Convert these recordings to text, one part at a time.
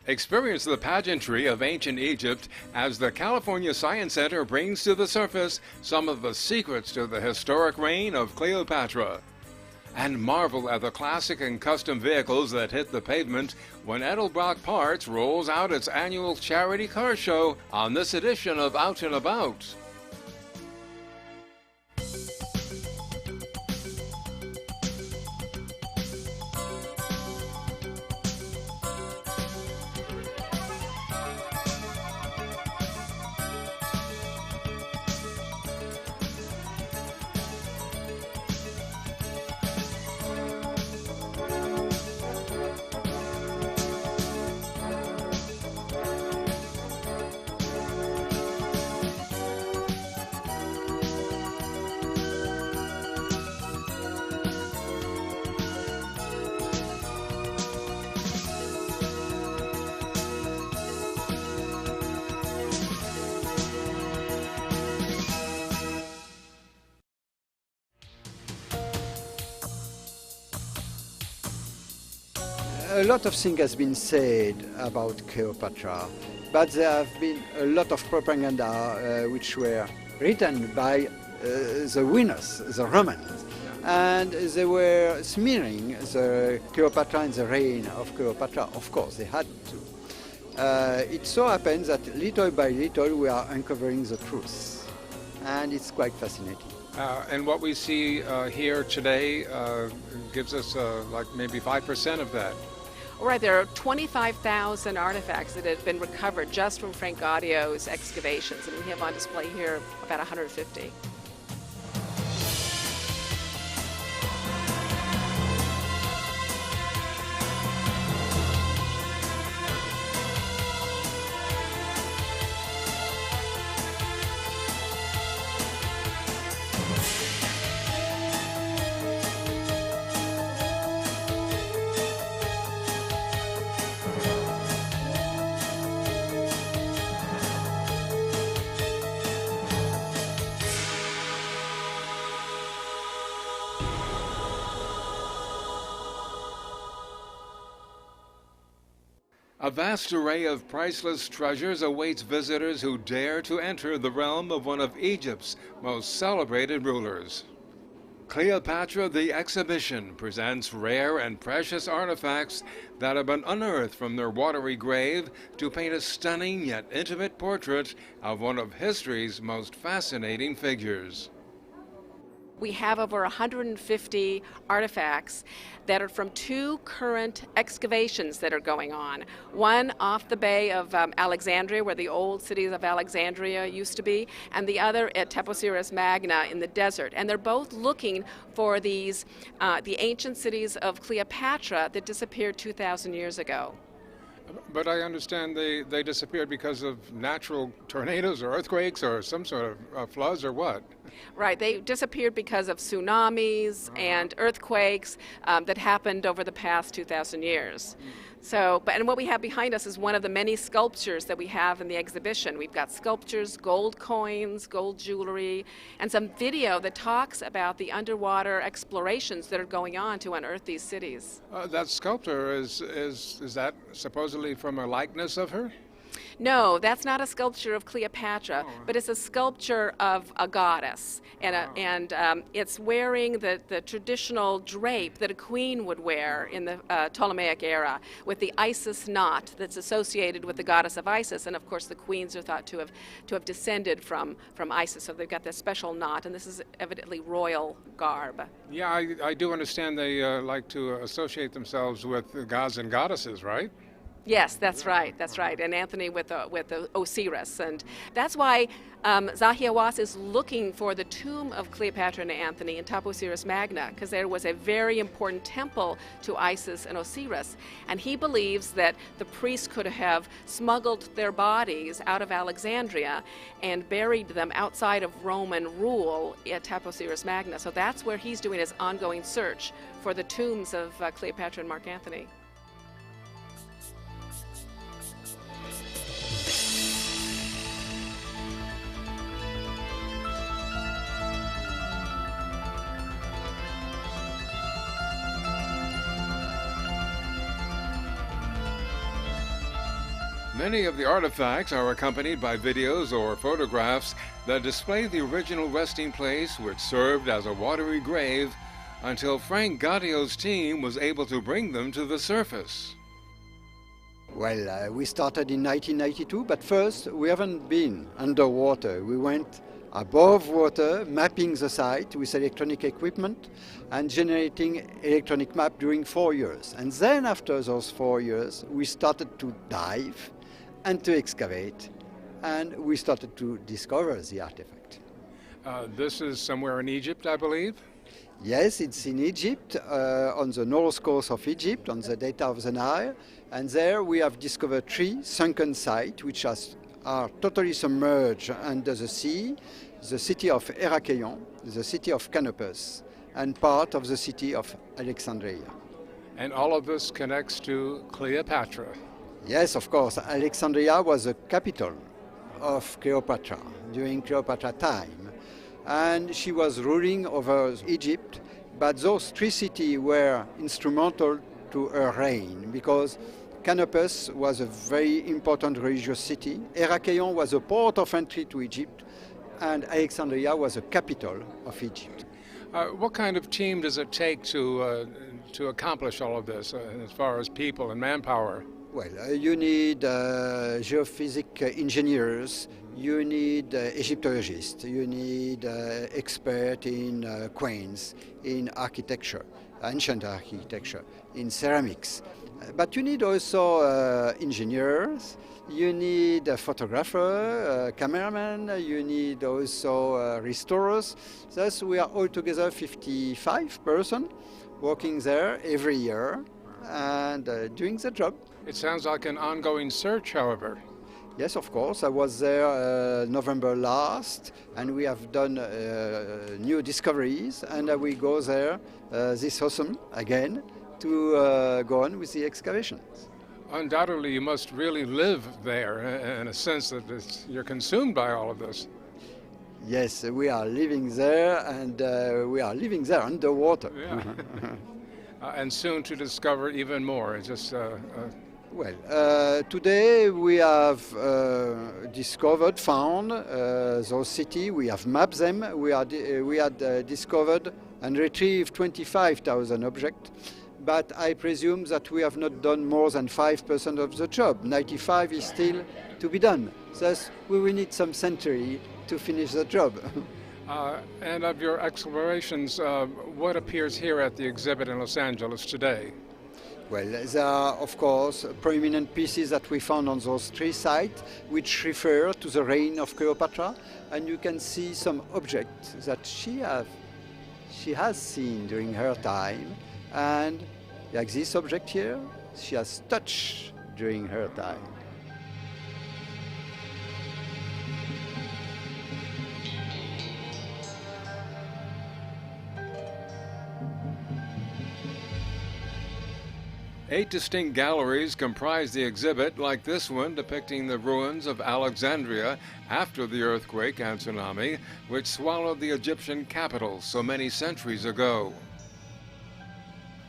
Experience the pageantry of ancient Egypt as the California Science Center brings to the surface some of the secrets to the historic reign of Cleopatra. And marvel at the classic and custom vehicles that hit the pavement when Edelbrock Parts rolls out its annual charity car show on this edition of Out and About. A lot of things has been said about Cleopatra, but there have been a lot of propaganda which were written by the winners, the Romans, and they were smearing the Cleopatra and the reign of Cleopatra. Of course, they had to. It so happens that little by little we are uncovering the truth, and it's quite fascinating. And what we see here today gives us like maybe 5% of that. Right, there are 25,000 artifacts that have been recovered just from Frank Gaudio's excavations, and we have on display here about 150. A vast array of priceless treasures awaits visitors who dare to enter the realm of one of Egypt's most celebrated rulers. Cleopatra the Exhibition presents rare and precious artifacts that have been unearthed from their watery grave to paint a stunning yet intimate portrait of one of history's most fascinating figures. We have over 150 artifacts that are from two current excavations that are going on. One off the bay of Alexandria, where the old city of Alexandria used to be, and the other at Taposiris Magna in the desert. And they're both looking for these, the ancient cities of Cleopatra that disappeared 2,000 years ago. But I understand they disappeared because of natural tornadoes or earthquakes or some sort of floods or what? Right, they disappeared because of tsunamis and earthquakes that happened over the past 2,000 years. So, and what we have behind us is one of the many sculptures that we have in the exhibition. We've got sculptures, gold coins, gold jewelry, and some video that talks about the underwater explorations that are going on to unearth these cities. That sculptor, is that supposedly from a likeness of her? No, that's not a sculpture of Cleopatra, but it's a sculpture of a goddess, and it's wearing the traditional drape that a queen would wear in the Ptolemaic era, with the Isis knot that's associated with the goddess of Isis, and of course the queens are thought to have descended from Isis, so they've got this special knot, and this is evidently royal garb. Yeah, I do understand they like to associate themselves with the gods and goddesses, right? Yes, that's right. That's right. And Anthony with the Osiris, and that's why Zahi Hawass is looking for the tomb of Cleopatra and Anthony in Taposiris Magna, because there was a very important temple to Isis and Osiris, and he believes that the priests could have smuggled their bodies out of Alexandria and buried them outside of Roman rule at Taposiris Magna. So that's where he's doing his ongoing search for the tombs of Cleopatra and Mark Antony. Many of the artifacts are accompanied by videos or photographs that display the original resting place, which served as a watery grave until Frank Gaudio's team was able to bring them to the surface. Well, we started in 1992, but first we haven't been underwater. We went above water, mapping the site with electronic equipment and generating electronic map during 4 years. And then after those 4 years, we started to dive and to excavate, and we started to discover the artifact. This is somewhere in Egypt, I believe? Yes, it's in Egypt, on the north coast of Egypt, on the delta of the Nile, and there we have discovered 3 sunken sites which are totally submerged under the sea: the city of Herakleion, the city of Canopus, and part of the city of Alexandria. And all of this connects to Cleopatra. Yes, of course. Alexandria was the capital of Cleopatra during Cleopatra time, and she was ruling over Egypt, but those 3 cities were instrumental to her reign because Canopus was a very important religious city, Herakleion was a port of entry to Egypt, and Alexandria was the capital of Egypt. What kind of team does it take to accomplish all of this as far as people and manpower? Well, you need geophysic engineers, you need Egyptologists, you need experts in quains, in architecture, ancient architecture, in ceramics. But you need also engineers, you need a photographer, a cameraman, you need also restorers. Thus we are altogether 55 persons working there every year and doing the job. It sounds like an ongoing search, however. Yes, of course. I was there November last, and we have done new discoveries, and I will go there this autumn again to go on with the excavations. Undoubtedly, you must really live there in a sense that you're consumed by all of this. Yes, we are living there, and we are living there underwater. Yeah. And soon to discover even more. It's just Well, today we have found those cities, we have mapped them, we had discovered and retrieved 25,000 objects, but I presume that we have not done more than 5% of the job. 95 is still to be done. Thus, we will need some century to finish the job. And of your explorations, what appears here at the exhibit in Los Angeles today? Well, there are, of course, prominent pieces that we found on those 3 sites, which refer to the reign of Cleopatra, and you can see some objects that she has seen during her time, and like this object here, she has touched during her time. Eight distinct galleries comprise the exhibit, like this one depicting the ruins of Alexandria after the earthquake and tsunami, which swallowed the Egyptian capital so many centuries ago.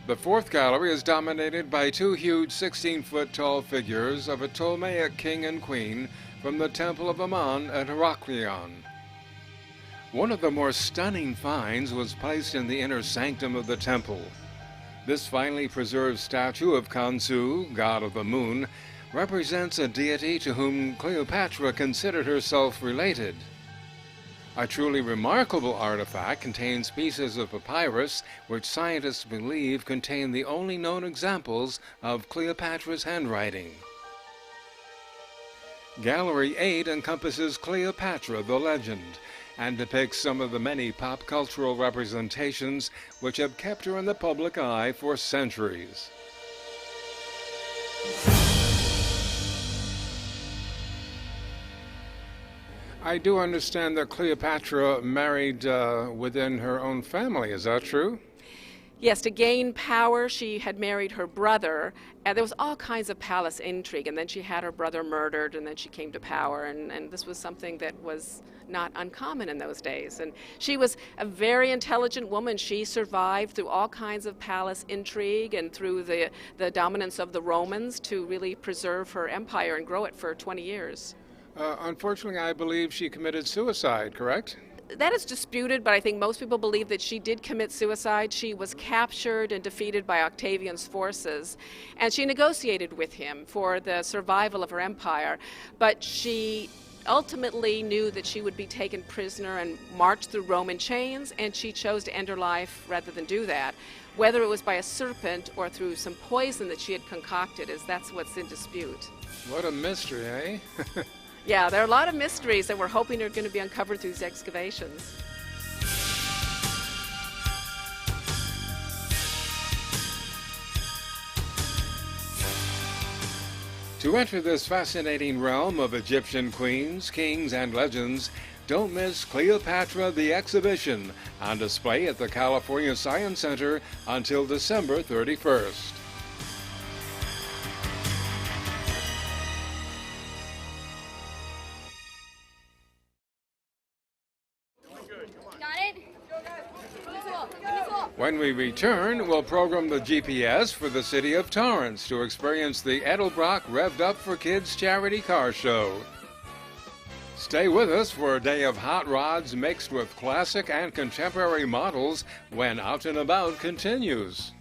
The fourth gallery is dominated by 2 huge 16-foot-tall figures of a Ptolemaic king and queen from the Temple of Ammon at Herakleion. One of the more stunning finds was placed in the inner sanctum of the temple. This finely preserved statue of Khonsu, god of the moon, represents a deity to whom Cleopatra considered herself related. A truly remarkable artifact contains pieces of papyrus which scientists believe contain the only known examples of Cleopatra's handwriting. Gallery 8 encompasses Cleopatra the legend and depicts some of the many pop cultural representations which have kept her in the public eye for centuries. I do understand that Cleopatra married within her own family. Is that true? Yes, to gain power, she had married her brother, and there was all kinds of palace intrigue, and then she had her brother murdered, and then she came to power, and this was something that was not uncommon in those days. And she was a very intelligent woman. She survived through all kinds of palace intrigue and through the dominance of the Romans to really preserve her empire and grow it for 20 years. Unfortunately, I believe she committed suicide, correct? That is disputed, but I think most people believe that she did commit suicide. She was captured and defeated by Octavian's forces, and she negotiated with him for the survival of her empire, but she ultimately knew that she would be taken prisoner and marched through Rome in chains, and she chose to end her life rather than do that. Whether it was by a serpent or through some poison that she had concocted, that's what's in dispute. What a mystery, eh? Yeah, there are a lot of mysteries that we're hoping are going to be uncovered through these excavations. To enter this fascinating realm of Egyptian queens, kings, and legends, don't miss Cleopatra the Exhibition, on display at the California Science Center until December 31st. When we return, we'll program the GPS for the city of Torrance to experience the Edelbrock Revved Up for Kids charity car show. Stay with us for a day of hot rods mixed with classic and contemporary models when Out and About continues.